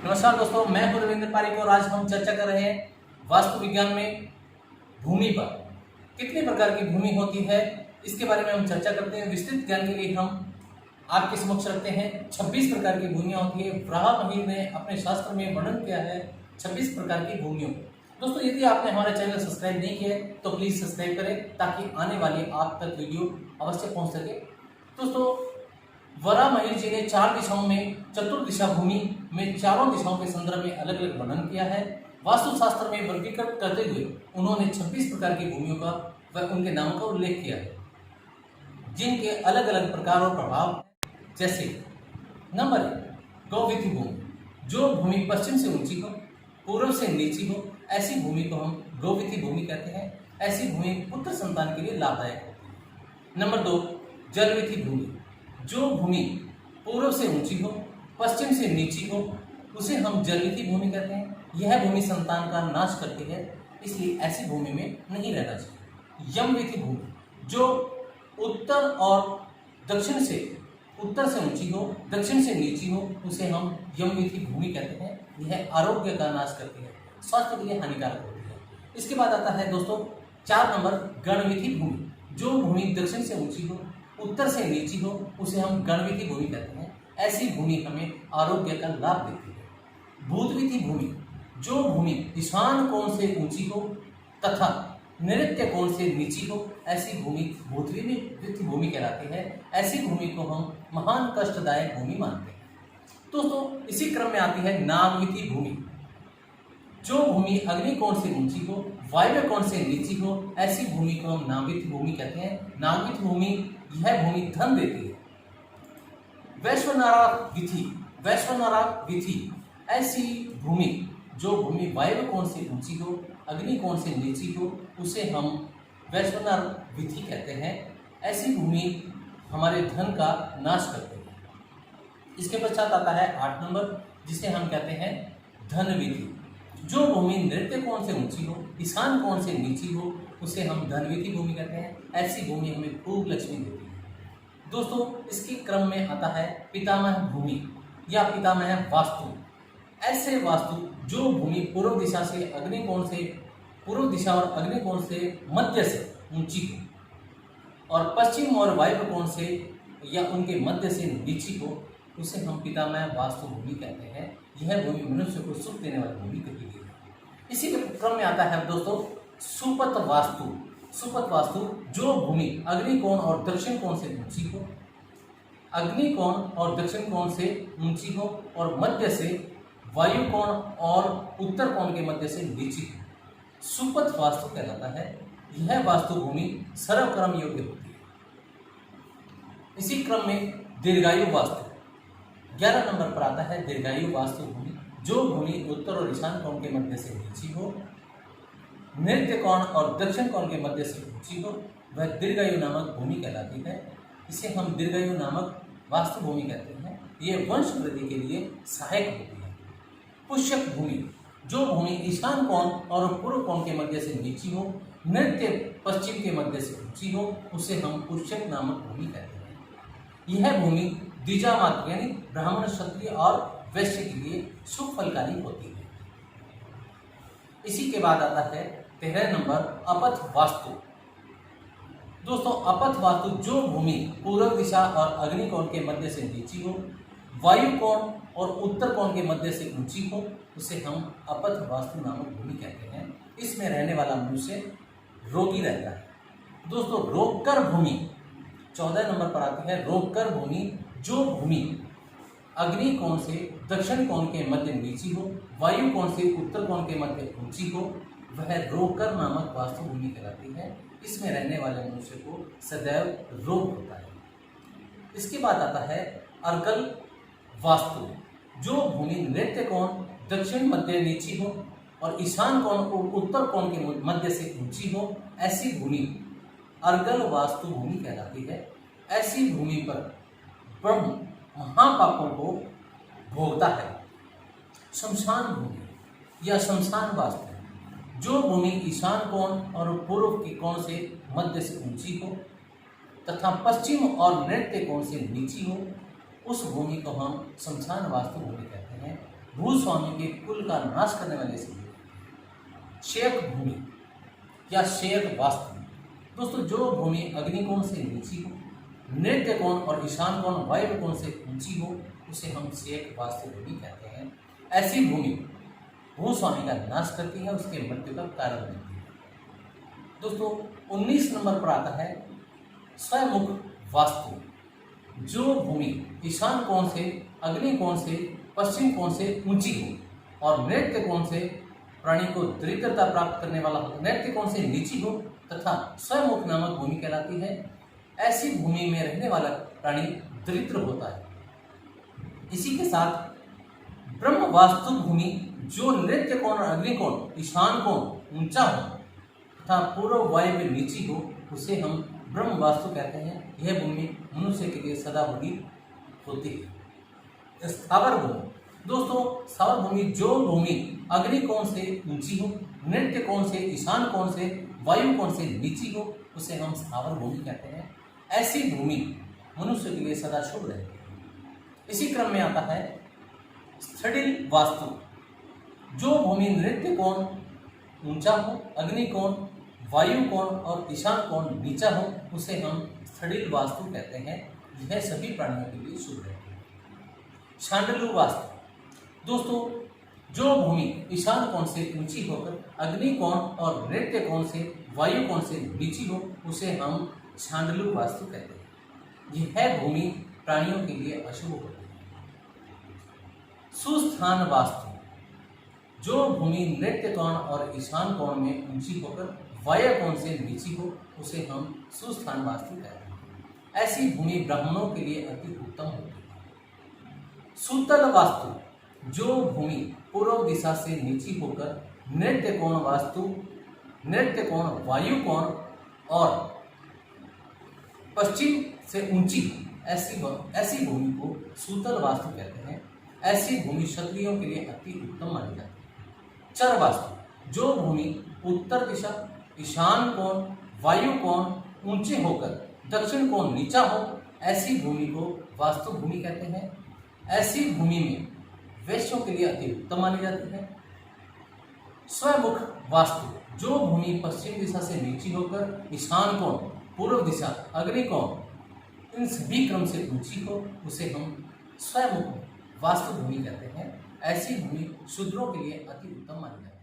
नमस्कार दोस्तों, मैं हूं रविंद्र पारिक और आज हम चर्चा कर रहे हैं वास्तु विज्ञान में भूमि पर। कितने प्रकार की भूमि होती है इसके बारे में हम चर्चा करते हैं। विस्तृत ज्ञान के लिए हम आपके समक्ष रखते हैं 26 प्रकार की भूमियां होती है। ब्रह्महीर ने अपने शास्त्र में वर्णन किया है 26 प्रकार की भूमियों को। दोस्तों, यदि आपने हमारा चैनल सब्सक्राइब नहीं किया है तो प्लीज सब्सक्राइब करें ताकि आने वाली आप तक वीडियो अवश्य पहुंच सके। दोस्तों, वराहमिहिर जी ने 4 दिशाओं में चतुर्दिशा भूमि में चारों दिशाओं के संदर्भ में अलग अलग वर्णन किया है। वास्तुशास्त्र में वर्गीकृत करते हुए उन्होंने 26 प्रकार की भूमियों का व उनके नामों का उल्लेख किया है, जिनके अलग अलग प्रकार और प्रभाव। जैसे नंबर 1, गौविथी भूमि। जो भूमि पश्चिम से ऊंची हो, पूर्व से नीची हो, ऐसी भूमि को हम गौविथी भूमि कहते हैं। ऐसी भूमि पुत्र संतान के लिए लाभदायक होती है। नंबर 2, जलविथी भूमि। जो भूमि पूर्व से ऊंची हो, पश्चिम से नीची हो, उसे हम जलविथी भूमि कहते हैं। यह भूमि संतान का नाश करती है, इसलिए ऐसी भूमि में नहीं रहना चाहिए। यमविथी भूमि। जो उत्तर और दक्षिण से ऊंची हो, दक्षिण से नीची हो, उसे हम यमविथी भूमि कहते हैं। यह आरोग्य का नाश करती है, स्वास्थ्य के लिए हानिकारक होती है। इसके बाद आता है दोस्तों 4 नंबर, गणविथी भूमि। जो भूमि दक्षिण से ऊंची हो, उत्तर से नीची हो, उसे हम गणविथी भूमि कहते हैं। ऐसी भूमि हमें आरोग्य का लाभ देती है। भूतविथी भूमि। जो भूमि ईशान कोण से ऊंची हो तथा नैऋत्य कोण से नीची हो, ऐसी भूमि भूतविथी भूमि कहलाती है। ऐसी भूमि को हम महान कष्टदायक भूमि मानते हैं। दोस्तों, इसी क्रम में आती है नागविथी भूमि। जो भूमि अग्नि कोण से ऊंची हो, वायव्य कोण से नीची हो, ऐसी भूमि को हम नागविथी भूमि कहते हैं। नागविथी भूमि, यह भूमि धन देती है। वैश्वनाराक विधि। ऐसी भूमि, जो भूमि वायव्य कोण से ऊंची हो, अग्नि कोण से नीची हो, उसे हम वैश्वनाराक विधि कहते हैं। ऐसी भूमि हमारे धन का नाश करती है। इसके पश्चात आता है 8 नंबर, जिसे हम कहते हैं धन विधि। जो भूमि नैऋत्य कोण से ऊंची हो, ईशान कोण से नीची हो, उसे हम धनविथी भूमि कहते हैं। ऐसी भूमि हमें खूब लक्ष्मी देती है। दोस्तों, इसके क्रम में आता है पितामह भूमि या पितामह वास्तु। ऐसे वास्तु जो भूमि पूर्व दिशा और अग्नि कोण से मध्य से ऊंची हो और पश्चिम और वायव्य कोण से या उनके मध्य से नीची हो, उसे हम पितामह वास्तु भूमि कहते हैं। यह भूमि मनुष्य को सुख देने वाली भूमि कही गई है। इसी के क्रम में आता है दोस्तों सुपथ वास्तु। सुपथ वास्तु। जो भूमि अग्नि कोण और दक्षिण कोण से ऊंची हो, अग्नि कोण और दक्षिण कोण से ऊंची हो और मध्य से वायु कोण और उत्तर कोण के मध्य से नीची हो, सुपथ वास्तु कहलाता है। यह वास्तु भूमि सर्वकर्म योग्य होती है। इसी क्रम में दीर्घायु वास्तु 11 नंबर पर आता है। दीर्घायु वास्तु भूमि। जो भूमि उत्तर और ईशान कोण के मध्य से नीची हो, नैऋत्य कोण और दक्षिण कोण के मध्य से ऊंची हो, वह दीर्घायु नामक भूमि कहलाती है। इसे हम दीर्घायु नामक वास्तु भूमि कहते हैं। ये वंश वृद्धि के लिए सहायक होती है। पुष्यक भूमि। जो भूमि ईशान कोण और पूर्व कोण के मध्य से नीची हो, नैऋत्य पश्चिम के मध्य से ऊंची हो, उसे हम पुष्यक नामक भूमि कहते हैं। यह भूमि द्विजामात्र यानी ब्राह्मण, क्षत्रिय और वैश्य के लिए शुभ फलकारी होती है। इसी के बाद आता है 13 नंबर, अपथ वास्तु। दोस्तों, अपथ वास्तु जो भूमि पूर्व दिशा और अग्नि कोण के मध्य से नीची हो, वायु कोण और उत्तर कोण के मध्य से ऊंची हो, उसे हम अपथ वास्तु नामक भूमि कहते हैं। इसमें रहने वाला मनुष्य रोगी रहता है। दोस्तों, रोगकर भूमि 14 नंबर पर आती है। रोगकर भूमि। जो भूमि अग्नि कोण से दक्षिण कोण के मध्य नीची हो, वायु कोण से उत्तर कोण के मध्य ऊंची हो, वह रोगकर नामक वास्तु भूमि कहलाती है। इसमें रहने वाले मनुष्य को सदैव रोग होता है। इसके बाद आता है अर्गल वास्तु। जो भूमि नैऋत्य कोण दक्षिण मध्य नीची हो और ईशान कोण और उत्तर कोण के मध्य से ऊंची हो, ऐसी भूमि अर्गल वास्तु भूमि कहलाती है। ऐसी भूमि पर ब्रह्म महापापों को भोगता है। शमशान भूमि या शमशान वास्तु। जो भूमि ईशान कोण और पूर्व के कोण से मध्य से ऊंची हो तथा पश्चिम और नैऋत्य कोण से नीची हो, उस भूमि को हम शमशान वास्तु भूमि कहते हैं। भूस्वामी के कुल का नाश करने वाले से शेक भूमि या शेक वास्तु। दोस्तों, जो भूमि अग्निकोण से नीची हो, नृत्य कोण और ईशान कोण वायव्य कोण से ऊंची हो, उसे हम शेक वास्तु भूमि कहते हैं। ऐसी भूमि भूस्वामी का नाश करती है, उसके मृत्यु का कारण बनती है। दोस्तों, 19 नंबर पर आता है स्वयंमुख वास्तु। जो भूमि ईशान कोण से, अग्नि कोण से, पश्चिम कोण से ऊंची हो और नृत्य कोण से प्राणी को दरिद्रता प्राप्त करने वाला हो, नृत्य कोण से नीची हो तथा स्वयंमुख नामक भूमि कहलाती है। ऐसी भूमि में रहने वाला प्राणी दरिद्र होता है। इसी के साथ ब्रह्म वास्तु भूमि, जो नृत्य कोण और अग्नि कोण, ईशान कोण ऊंचा हो तथा पूर्व वायव्य नीची हो, उसे हम ब्रह्म वास्तु कहते हैं। यह भूमि मनुष्य के लिए सदा बनी होती है। स्थावर भूमि। दोस्तों, स्थावर भूमि, जो भूमि अग्नि कोण से ऊंची हो, नृत्य कोण से, ईशान कोण से, वायु कोण से नीची हो, उसे हम स्थावर भूमि कहते हैं। ऐसी भूमि मनुष्य के लिए सदा शुभ रहती है। इसी क्रम में आता है स्थडिल वास्तु। जो भूमि नृत्य कोण ऊंचा हो, अग्नि कोण, वायु कोण और ईशान कोण नीचा हो, उसे हम स्थडिल वास्तु कहते हैं। यह सभी प्राणियों के लिए शुभ रहती है। शांडलु वास्तु। दोस्तों, जो भूमि ईशान कोण से ऊंची होकर अग्नि कोण और नृत्य कोण से, वायु कोण से नीची हो, उसे हम शांडलु वास्तु कहते हैं। यह भूमि प्राणियों के लिए अशुभ होती है। सुस्थान वास्तु। जो भूमि नृत्य कोण और ईशान कोण में ऊंची होकर वायु कोण से नीची हो, उसे हम सुस्थान वास्तु कहते हैं। ऐसी भूमि ब्राह्मणों के लिए अति उत्तम होती है। सुतल वास्तु। जो भूमि पूर्व दिशा से नीची होकर नृत्य कोण वास्तु, नृत्य कोण, वायु कोण और पश्चिम से ऊंची, ऐसी भूमि को सुतल वास्तु कहते हैं। ऐसी भूमि क्षत्रियों के लिए अति उत्तम मानी जाती है। चर वास्तु। जो भूमि उत्तर दिशा, ईशान कोण, वायु कोण ऊंचे होकर दक्षिण कोण नीचा हो, ऐसी भूमि को वास्तु भूमि कहते हैं। ऐसी भूमि में वैश्यों के लिए अति उत्तम मानी जाती है। स्वयंमुख वास्तु। जो भूमि पश्चिम दिशा से नीची होकर ईशान कोण, पूर्व दिशा, अग्नि कोण इन सभी क्रम से ऊंची हो, उसे हम स्वयंमुख वास्तु भूमि कहते हैं। ऐसी भूमि शूद्रों के लिए अति उत्तम मानी जाती है।